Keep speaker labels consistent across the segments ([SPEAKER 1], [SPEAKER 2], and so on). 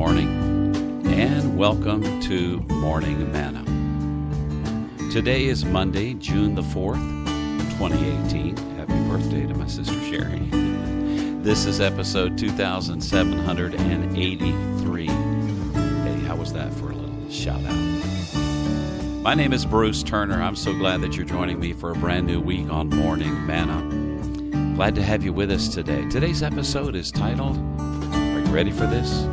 [SPEAKER 1] morning, and welcome to Morning Manna. Today is Monday, June the 4th, 2018. Happy birthday to my sister Sherry. This is episode 2783. Hey, how was that for a little shout out? My name is Bruce Turner. I'm so glad that you're joining me for a brand new week on Morning Manna. Glad to have you with us today. Today's episode is titled, are you ready for this?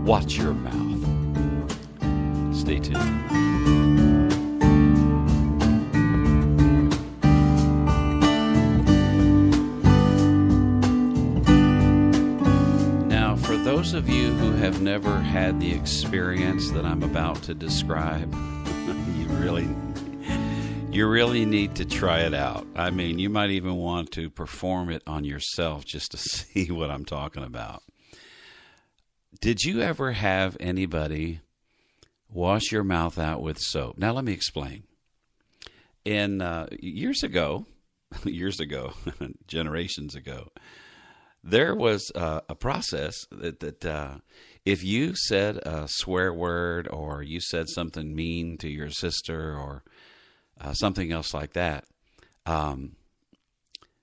[SPEAKER 1] Watch your mouth. Stay tuned. Now, for those of you who have never had the experience that I'm about to describe, you really need to try it out. I mean, you might even want to perform it on yourself just to see what I'm talking about. Did you ever have anybody wash your mouth out with soap? Now, let me explain. Years ago, generations ago, there was a process that if you said a swear word or you said something mean to your sister or something else like that,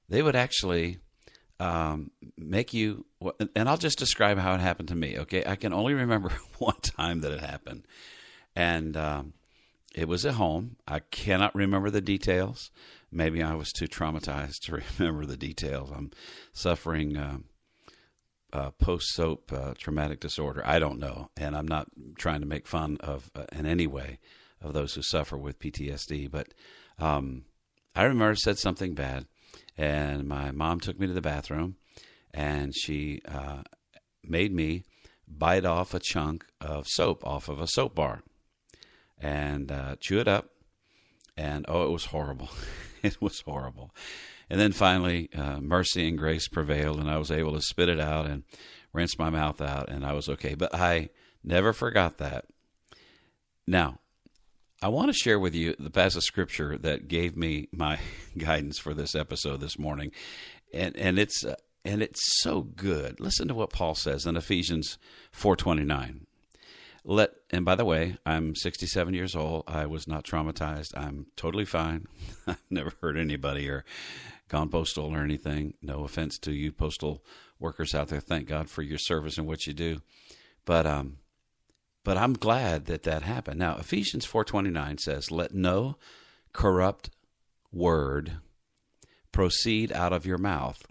[SPEAKER 1] they would actually make you, and I'll just describe how it happened to me, okay? I can only remember one time that it happened, and it was at home. I cannot remember the details. Maybe I was too traumatized to remember the details. I'm suffering post-soap traumatic disorder. I don't know, and I'm not trying to make fun of, in any way, of those who suffer with PTSD, but I remember I said something bad, and my mom took me to the bathroom, and she made me bite off a chunk of soap off of a soap bar and chew it up, and it was horrible. It was horrible. And then finally, mercy and grace prevailed, and I was able to spit it out and rinse my mouth out, and I was okay. But I never forgot that. Now, I want to share with you the passage of Scripture that gave me my guidance for this episode this morning, and it's so good. Listen to what Paul says in Ephesians 4:29. And by the way, I'm 67 years old. I was not traumatized. I'm totally fine. I've never hurt anybody or gone postal or anything. No offense to you postal workers out there. Thank God for your service and what you do. But I'm glad that happened. Now, Ephesians 4:29 says, "Let no corrupt word proceed out of your mouth,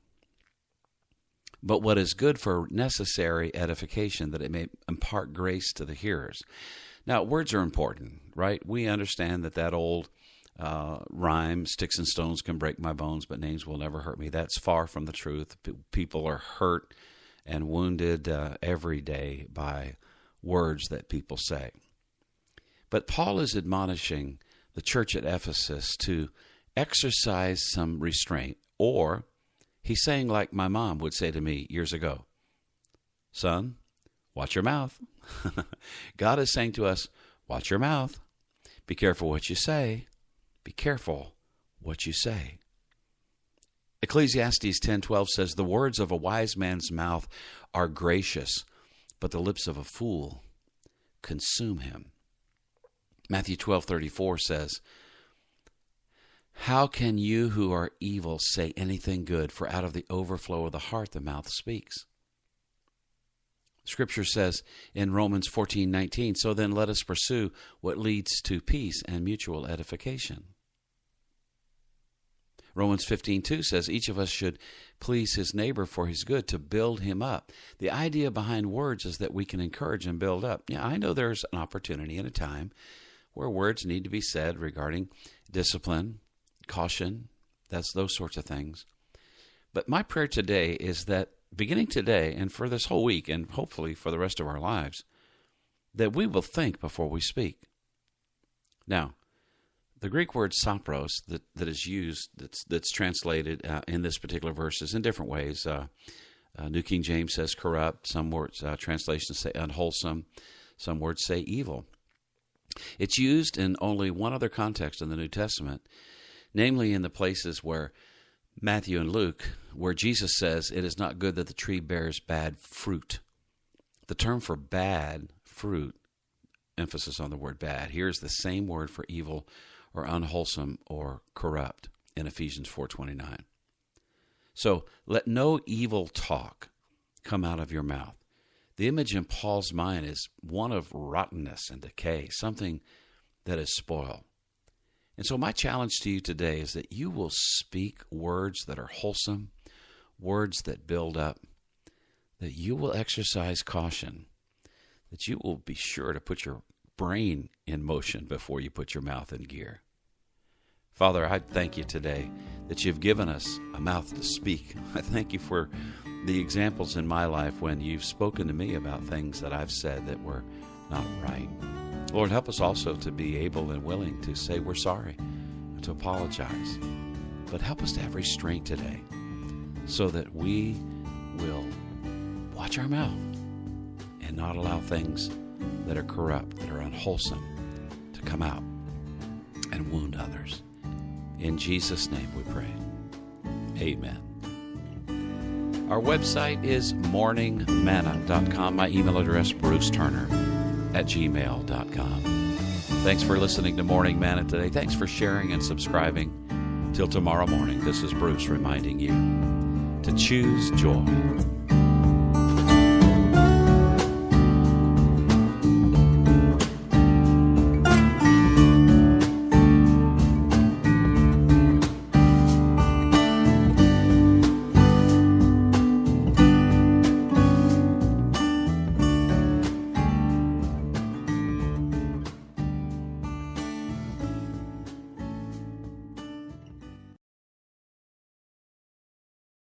[SPEAKER 1] but what is good for necessary edification, that it may impart grace to the hearers." Now, words are important, right? We understand that old rhyme, "Sticks and stones can break my bones, but names will never hurt me." That's far from the truth. People are hurt and wounded every day by words that people say. But Paul is admonishing the church at Ephesus to exercise some restraint, or he's saying, like my mom would say to me years ago, "Son, watch your mouth." God is saying to us, watch your mouth. Be careful what you say. Be careful what you say. Ecclesiastes 10:12 says, "The words of a wise man's mouth are gracious, but the lips of a fool consume him." Matthew 12:34 says, "How can you who are evil say anything good? For out of the overflow of the heart the mouth speaks." Scripture says in Romans 14:19, "So then let us pursue what leads to peace and mutual edification." Romans 15:2 says each of us should please his neighbor for his good, to build him up. The idea behind words is that we can encourage and build up. Yeah, I know there's an opportunity and a time where words need to be said regarding discipline, caution, those sorts of things. But my prayer today is that beginning today and for this whole week and hopefully for the rest of our lives, that we will think before we speak. Now, the Greek word sapros that is used, that's translated in this particular verse is in different ways. New King James says corrupt. Some words, translations say unwholesome. Some words say evil. It's used in only one other context in the New Testament, namely in the places where Matthew and Luke, where Jesus says it is not good that the tree bears bad fruit. The term for bad fruit, emphasis on the word bad, here is the same word for evil or unwholesome or corrupt in Ephesians 4:29. So let no evil talk come out of your mouth. The image in Paul's mind is one of rottenness and decay, something that is spoiled. And so my challenge to you today is that you will speak words that are wholesome, words that build up, that you will exercise caution, that you will be sure to put your brain in motion before you put your mouth in gear. Father, I thank you today that you've given us a mouth to speak. I thank you for the examples in my life when you've spoken to me about things that I've said that were not right. Lord, help us also to be able and willing to say we're sorry, to apologize. But help us to have restraint today so that we will watch our mouth and not allow things that are corrupt, that are unwholesome, to come out and wound others. In Jesus' name we pray. Amen. Our website is morningmanna.com. My email address, bruceturner@gmail.com. Thanks for listening to Morning Manna today. Thanks for sharing and subscribing. Till tomorrow morning, this is Bruce reminding you to choose joy.